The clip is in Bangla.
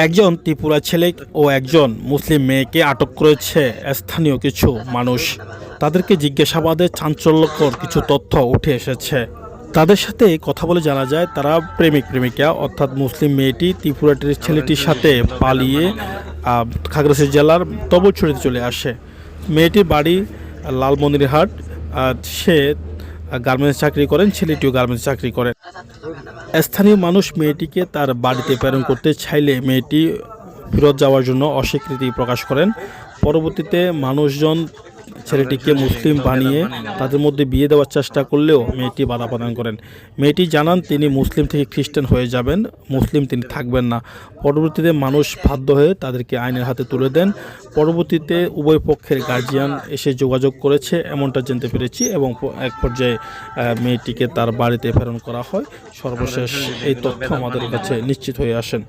একজন ত্রিপুরা ছেলে ও একজন মুসলিম মেয়েকে আটক করেছে স্থানীয় কিছু মানুষ। তাদেরকে জিজ্ঞাসাবাদে চাঞ্চল্যকর কিছু তথ্য উঠে এসেছে। তাদের সাথে কথা বলে জানা যায় তারা প্রেমিক প্রেমিকা, অর্থাৎ মুসলিম মেয়েটি ত্রিপুরাটির ছেলেটির সাথে পালিয়ে খাগড়াছড়ি জেলার তবলছড়িতে চলে আসে। মেয়েটির বাড়ি লালমনিরহাট। সে গার্মেন্টস চাকরি করেন, ছেলেটিও গার্মেন্টস চাকরি করেন। স্থানীয় মানুষ মেয়েটিকে তার বাড়িতে প্রেরণ করতে চাইলে মেয়েটি ফেরত যাওয়ার জন্য অস্বীকৃতি প্রকাশ করেন। পরবর্তীতে মানুষজন ছেলেটিকে মুসলিম বানিয়ে তাদের মধ্যে বিয়ে দেওয়ার চেষ্টা করলেও মেয়েটি বাধা প্রদান করেন। মেয়েটি জানান তিনি মুসলিম থেকে খ্রিস্টান হয়ে যাবেন, মুসলিম তিনি থাকবেন না। পরবর্তীতে মানুষ বাধ্য হয়ে তাদেরকে আইনের হাতে তুলে দেন। পরবর্তীতে উভয় পক্ষের গার্জিয়ান এসে যোগাযোগ করেছে এমনটা জানতে পেরেছি, এবং এক পর্যায়ে মেয়েটিকে তার বাড়িতে প্রেরণ করা হয়। সর্বশেষ এই তথ্য আমাদের কাছে নিশ্চিত হয়ে আসেন।